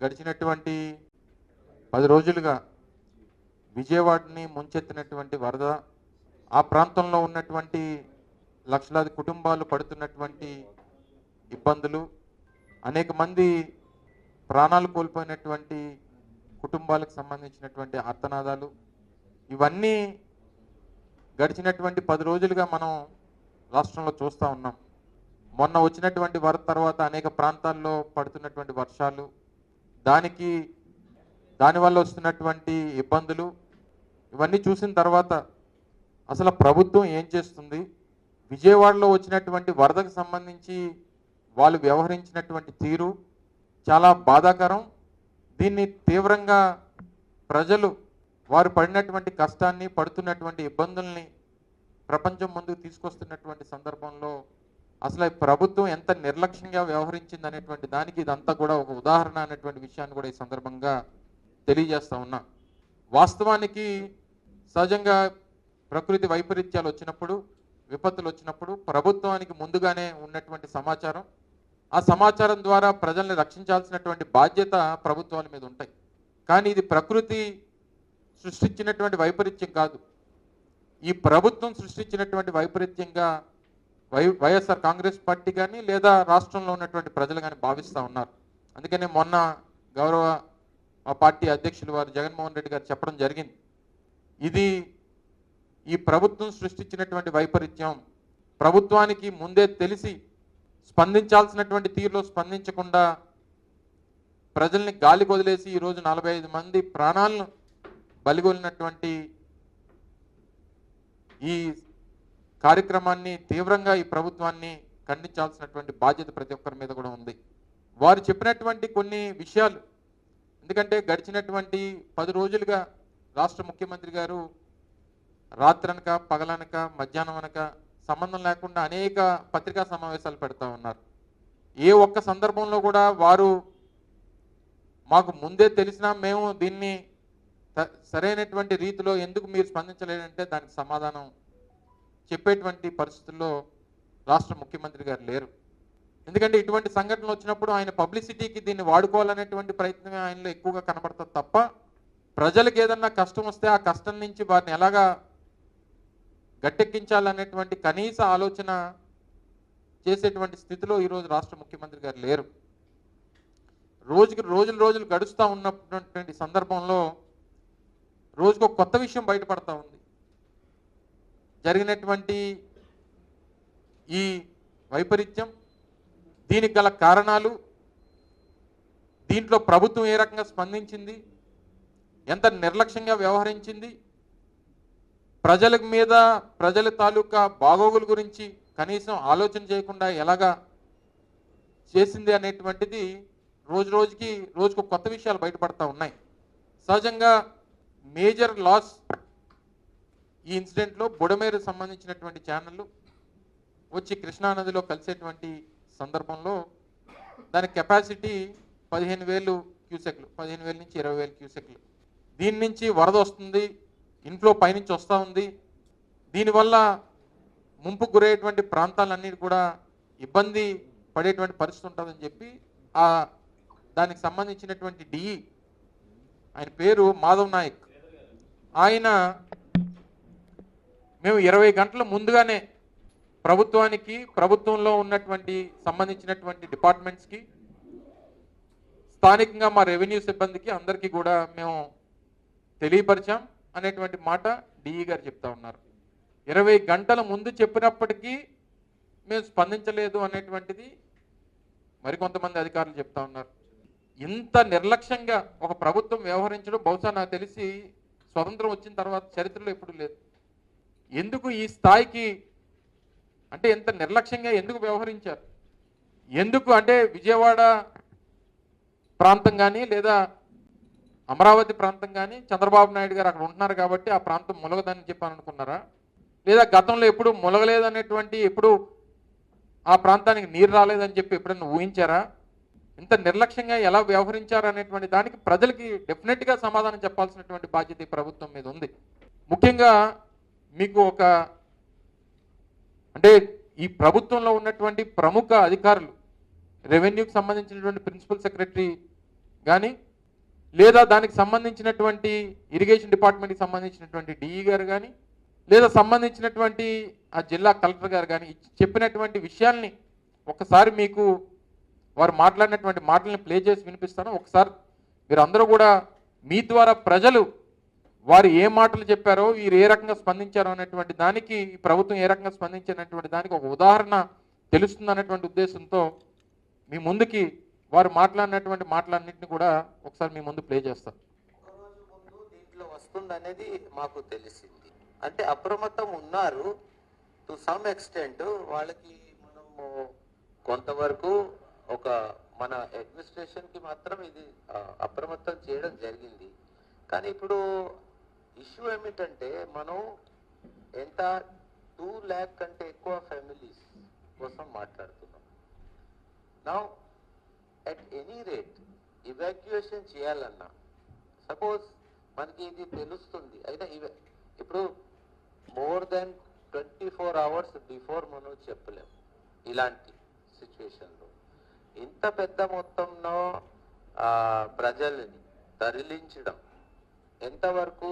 గడిచినటువంటి 10 రోజులుగా విజయవాడని ముంచెత్తినటువంటి వరద, ఆ ప్రాంతంలో ఉన్నటువంటి లక్షలాది కుటుంబాలు పడుతున్నటువంటి ఇబ్బందులు, అనేక మంది ప్రాణాలు కోల్పోయినటువంటి కుటుంబాలకు సంబంధించినటువంటి ఆర్తనాదాలు, ఇవన్నీ గడిచినటువంటి 10 రోజులుగా మనం రాష్ట్రంలో చూస్తూ ఉన్నాం. మొన్న వచ్చినటువంటి వరద తర్వాత అనేక ప్రాంతాల్లో పడుతున్నటువంటి వర్షాలు, దానివల్ల వస్తున్నటువంటి ఇబ్బందులు, ఇవన్నీ చూసిన తర్వాత అసలు ప్రభుత్వం ఏం చేస్తుంది, విజయవాడలో వచ్చినటువంటి వరదకు సంబంధించి వాళ్ళు వ్యవహరించినటువంటి తీరు చాలా బాధాకరం. దీన్ని తీవ్రంగా ప్రజలు వారు పడినటువంటి కష్టాన్ని, పడుతున్నటువంటి ఇబ్బందుల్ని ప్రపంచం ముందుకు తీసుకొస్తున్నటువంటి సందర్భంలో అసలు ఈ ప్రభుత్వం ఎంత నిర్లక్ష్యంగా వ్యవహరించింది అనేటువంటి దానికి ఇదంతా కూడా ఒక ఉదాహరణ అనేటువంటి విషయాన్ని కూడా ఈ సందర్భంగా తెలియజేస్తా ఉన్నా. వాస్తవానికి సహజంగా ప్రకృతి వైపరీత్యాలు వచ్చినప్పుడు, విపత్తులు వచ్చినప్పుడు ప్రభుత్వానికి ముందుగానే ఉన్నటువంటి సమాచారం, ఆ సమాచారం ద్వారా ప్రజల్ని రక్షించాల్సినటువంటి బాధ్యత ప్రభుత్వాల మీద ఉంటాయి. కానీ ఇది ప్రకృతి సృష్టించినటువంటి వైపరీత్యం కాదు, ఈ ప్రభుత్వం సృష్టించినటువంటి వైపరీత్యంగా వైఎస్ఆర్ కాంగ్రెస్ పార్టీ కానీ లేదా రాష్ట్రంలో ఉన్నటువంటి ప్రజలు కానీ భావిస్తూ ఉన్నారు. అందుకనే మొన్న గౌరవ ఆ పార్టీ అధ్యక్షులు వారు జగన్మోహన్ రెడ్డి గారు చెప్పడం జరిగింది, ఇది ఈ ప్రభుత్వం సృష్టించినటువంటి వైపరీత్యం, ప్రభుత్వానికి ముందే తెలిసి స్పందించాల్సినటువంటి తీరులో స్పందించకుండా ప్రజల్ని గాలికి వదిలేసి ఈరోజు 45 మంది ప్రాణాలను బలిగొలినటువంటి ఈ కార్యక్రమాన్ని తీవ్రంగా ఈ ప్రభుత్వాన్ని ఖండించాల్సినటువంటి బాధ్యత ప్రతి ఒక్కరి మీద కూడా ఉంది. వారు చెప్పినటువంటి కొన్ని విషయాలు, ఎందుకంటే గడిచినటువంటి 10 రోజులుగా రాష్ట్ర ముఖ్యమంత్రి గారు రాత్రనక పగలనక మధ్యాహ్నం అనక సంబంధం లేకుండా అనేక పత్రికా సమావేశాలు పెడతా ఉన్నారు. ఏ ఒక్క సందర్భంలో కూడా వారు మాకు ముందే తెలిసినా మేము దీన్ని సరైనటువంటి రీతిలో ఎందుకు మీరు స్పందించలేదంటే దానికి సమాధానం చెప్పేటువంటి పరిస్థితుల్లో రాష్ట్ర ముఖ్యమంత్రి గారు లేరు. ఎందుకంటే ఇటువంటి సంఘటనలు వచ్చినప్పుడు ఆయన పబ్లిసిటీకి దీన్ని వాడుకోవాలనేటువంటి ప్రయత్నమే ఆయనలో ఎక్కువగా కనబడుతుంది తప్ప, ప్రజలకు ఏదన్నా కష్టం వస్తే ఆ కష్టం నుంచి వారిని ఎలాగా గట్టెక్కించాలనేటువంటి కనీస ఆలోచన చేసేటువంటి స్థితిలో ఈరోజు రాష్ట్ర ముఖ్యమంత్రి గారు లేరు. రోజులు గడుస్తూ ఉన్నటువంటి సందర్భంలో రోజుకు ఒక కొత్త విషయం బయటపడతా ఉంది. జరిగినటువంటి ఈ వైపరీత్యం, దీనికి గల కారణాలు, దీంట్లో ప్రభుత్వం ఏ రకంగా స్పందించింది, ఎంత నిర్లక్ష్యంగా వ్యవహరించింది, ప్రజల మీద ప్రజల తాలూకా బాగోగుల గురించి కనీసం ఆలోచన చేయకుండా ఎలాగా చేసింది అనేటువంటిది రోజుకు కొత్త విషయాలు బయటపడతా ఉన్నాయి. సహజంగా మేజర్ లాస్ ఈ ఇన్సిడెంట్లో బుడమేరు సంబంధించినటువంటి ఛానళ్ళు వచ్చి కృష్ణానదిలో కలిసేటువంటి సందర్భంలో దాని కెపాసిటీ 15,000 క్యూసెక్లు, 15,000 నుంచి 20,000 క్యూసెక్లు. దీని నుంచి వరద వస్తుంది, ఇన్ఫ్లో పైనుంచి వస్తూ ఉంది. దీనివల్ల ముంపుకు గురయ్యేటువంటి ప్రాంతాలన్నీ కూడా ఇబ్బంది పడేటువంటి పరిస్థితి ఉంటుందని చెప్పి దానికి సంబంధించినటువంటి డిఈ, ఆయన పేరు మాధవ్ నాయక్, ఆయన మేము 20 గంటల ముందుగానే ప్రభుత్వానికి, ప్రభుత్వంలో ఉన్నటువంటి సంబంధించినటువంటి డిపార్ట్మెంట్స్కి, స్థానికంగా మా రెవెన్యూ సిబ్బందికి అందరికీ కూడా మేము తెలియపరిచాం అనేటువంటి మాట డిఈ గారు చెప్తా ఉన్నారు. 20 గంటల ముందు చెప్పినప్పటికీ మేము స్పందించలేదు అనేటువంటిది మరికొంతమంది అధికారులు చెప్తా ఉన్నారు. ఇంత నిర్లక్ష్యంగా ఒక ప్రభుత్వం వ్యవహరించడం బహుశా నాకు తెలిసి స్వతంత్రం వచ్చిన తర్వాత చరిత్రలో ఎప్పుడు లేదు. ఎందుకు ఈ స్థాయికి, అంటే ఎంత నిర్లక్ష్యంగా ఎందుకు వ్యవహరించారు? ఎందుకు అంటే విజయవాడ ప్రాంతం కానీ లేదా అమరావతి ప్రాంతం కానీ చంద్రబాబు నాయుడు గారు అక్కడ ఉంటున్నారు కాబట్టి ఆ ప్రాంతం ములగదని చెప్పని అనుకున్నారా? లేదా గతంలో ఎప్పుడు ములగలేదనేటువంటి, ఎప్పుడు ఆ ప్రాంతానికి నీరు రాలేదని చెప్పి ఎప్పుడైనా ఊహించారా? ఇంత నిర్లక్ష్యంగా ఎలా వ్యవహరించారు అనేటువంటి దానికి ప్రజలకి డెఫినెట్గా సమాధానం చెప్పాల్సినటువంటి బాధ్యత ఈ ప్రభుత్వం మీద ఉంది. ముఖ్యంగా మీకు అంటే ఈ ప్రభుత్వంలో ఉన్నటువంటి ప్రముఖ అధికారులు, రెవెన్యూకి సంబంధించినటువంటి ప్రిన్సిపల్ సెక్రటరీ కానీ లేదా దానికి సంబంధించినటువంటి ఇరిగేషన్ డిపార్ట్మెంట్కి సంబంధించినటువంటి డిఈ గారు కానీ లేదా సంబంధించినటువంటి ఆ జిల్లా కలెక్టర్ గారు కానీ చెప్పినటువంటి విషయాల్ని ఒకసారి మీకు వారు మాట్లాడినటువంటి మాటల్ని ప్లే చేసి వినిపిస్తాను. ఒకసారి మీరు అందరూ కూడా మీ ద్వారా ప్రజలు వారు ఏ మాటలు చెప్పారో వీరు ఏ రకంగా స్పందించారో అనేటువంటి దానికి ఈ ప్రభుత్వం ఏ రకంగా స్పందించినటువంటి దానికి ఒక ఉదాహరణ తెలుస్తుంది అనేటువంటి ఉద్దేశంతో మీ ముందుకి వారు మాట్లాడినటువంటి మాటలన్నింటినీ కూడా ఒకసారి మీ ముందు ప్లే చేస్తారు. ఒకరోజు ముందు దీంట్లో వస్తుందనేది మాకు తెలిసింది. అంటే అప్రమత్తం ఉన్నారు టు సమ్ ఎక్స్టెంట్. వాళ్ళకి మనము కొంతవరకు ఒక మన అడ్మినిస్ట్రేషన్కి మాత్రం ఇది అప్రమత్తం చేయడం జరిగింది. కానీ ఇప్పుడు ఇష్యూ ఏమిటంటే మనం ఎంత 2 lakh కంటే ఎక్కువ ఫ్యామిలీస్ కోసం మాట్లాడుతున్నాం. నా అట్ ఎనీ రేట్ ఇవాక్యుయేషన్ చేయాలన్నా సపోజ్ మనకి ఇది తెలుస్తుంది అయితే ఇప్పుడు మోర్ దెన్ 24 hours బిఫోర్ మనం చెప్పలేము. ఇలాంటి సిచ్యువేషన్లో ఇంత పెద్ద మొత్తంలో ప్రజల్ని తరలించడం ఎంతవరకు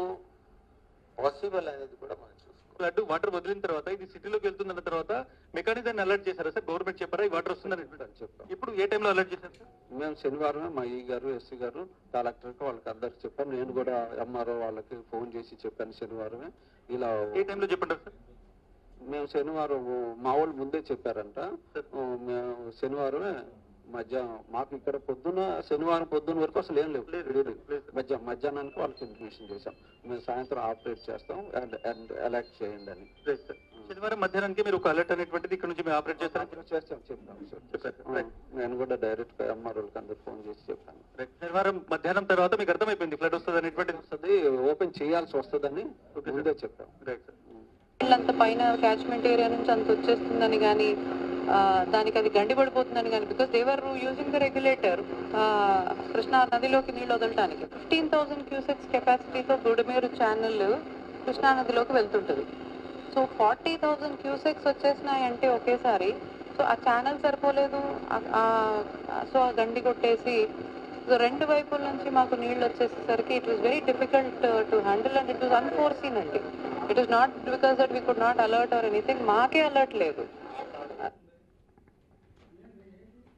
పాసిబుల్ అనేది కూడా మనం ఫ్లడ్ వాటర్ వదిలిన తర్వాత ఇది సిటీలోకి వెళ్తుందన్న తర్వాత మెకానిజాన్ని అలర్ట్ చేశారా సార్? గవర్నమెంట్ చెప్పారా ఈ వాటర్ వస్తుందని చెప్తాం. ఇప్పుడు ఏ టైంలో అలర్ట్ చేశారు సార్? మేము శనివారం మా ఈ గారు ఎస్సీ గారు కలెక్టర్కి వాళ్ళకి అందరికి చెప్పాను. నేను కూడా ఎంఆర్ఓ వాళ్ళకి ఫోన్ చేసి చెప్పాను శనివారమే. ఇలా ఏ టైంలో చెప్పంటారు సార్? మేము శనివారం మా వాళ్ళు ముందే చెప్పారంట. మేము శనివారమే మధ్యాహ్నం మాకు ఇక్కడ పొద్దున శనివారం పొద్దున్న వరకు అసలు ఏం లేవు. మధ్యాహ్నానికి వాళ్ళకి ఇన్ఫర్మేషన్ చేశాం. మేము సాయంత్రం ఆపరేట్ చేస్తాం అండ్ అలర్ట్ చేయండి అని. శనివారం మధ్యాహ్నానికి మీరు ఒక అలర్ట్ అనేటువంటిది ఇక్కడ నుంచి మేము ఆపరేట్ చేస్తాం చెప్తాం. నేను కూడా డైరెక్ట్ గా ఎంఆర్ఓకి అందరు ఫోన్ చేసి చెప్పాను. శనివారం మధ్యాహ్నం తర్వాత మీకు అర్థమైపోయింది ఫ్లడ్ వస్తుంది అనేటువంటిది. వస్తుంది, ఓపెన్ చేయాల్సి వస్తుందని ముందే చెప్పాం. అంత పైన క్యాచ్మెంట్ ఏరియా నుంచి అంత వచ్చేస్తుందని కానీ దానికి అది గండిపడిపోతుందని కానీ because they're using the regulator Krishna నదిలోకి నీళ్ళు వదలటానికి 15,000 క్యూసెక్స్ కెపాసిటీతో బుడమేరు ఛానల్ కృష్ణా నదిలోకి వెళ్తుంటుంది. సో 40,000 క్యూసెక్స్ వచ్చేసినాయంటే ఒకేసారి. సో ఆ ఛానల్ సరిపోలేదు. సో ఆ గండి కొట్టేసి సో 2 వైపుల నుంచి మాకు నీళ్ళు వచ్చేసరికి it was very difficult to handle and it was unforeseen అండి. It is not because that we could not alert or anything. మాకే అలర్ట్ లేదు.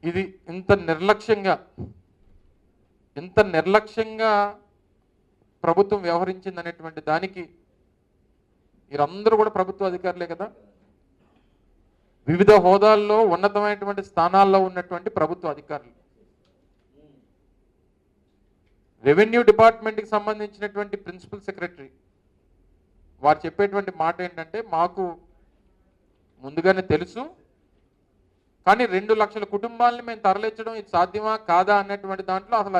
ఇది ఇంత నిర్లక్ష్యంగా ప్రభుత్వం వ్యవహరించింది అనేటువంటి దానికి వీరందరూ కూడా ప్రభుత్వ అధికారులే కదా. వివిధ హోదాల్లో ఉన్నతమైనటువంటి స్థానాల్లో ఉన్నటువంటి ప్రభుత్వ అధికారులు. రెవెన్యూ డిపార్ట్మెంట్కి సంబంధించినటువంటి ప్రిన్సిపల్ సెక్రటరీ వారు చెప్పేటువంటి మాట ఏంటంటే మాకు ముందుగానే తెలుసు, కానీ 2 లక్షల కుటుంబాలని మేము తరలించడం ఇది సాధ్యమా కాదా అన్నటువంటి దాంట్లో అసలు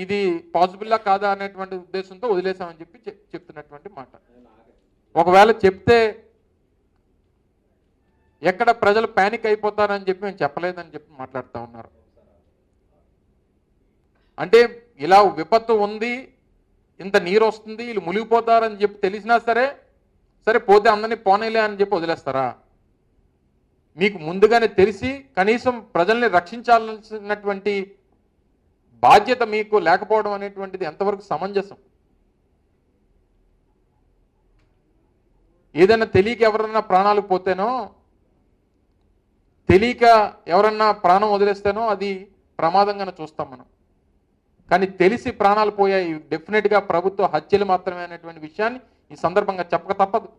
ఇది పాసిబుల్లా కాదా అనేటువంటి ఉద్దేశంతో వదిలేసామని చెప్పి చెప్తున్నటువంటి మాట. ఒకవేళ చెప్తే ఎక్కడ ప్రజలు ప్యానిక్ అయిపోతారని చెప్పి మేము చెప్పలేదని చెప్పి మాట్లాడుతూ ఉన్నారు. అంటే ఇలా విపత్తు ఉంది, ఇంత నీరు వస్తుంది, వీళ్ళు మునిగిపోతారని చెప్పి తెలిసినా సరే పోతే అందరినీ పోనేలే అని చెప్పి వదిలేస్తారా? మీకు ముందుగానే తెలిసి కనీసం ప్రజల్ని రక్షించాల్సినటువంటి బాధ్యత మీకు లేకపోవడం అనేటువంటిది ఎంతవరకు సమంజసం? ఏదైనా తెలియక ఎవరన్నా ప్రాణాలు పోతేనో, తెలియక ఎవరన్నా ప్రాణం వదిలేస్తేనో అది ప్రమాదంగానే చూస్తాం మనం. కానీ తెలిసి ప్రాణాలు పోయాయి డెఫినెట్గా ప్రభుత్వ హత్యలు మాత్రమే అనేటువంటి విషయాన్ని ఈ సందర్భంగా చెప్పక తప్పదు.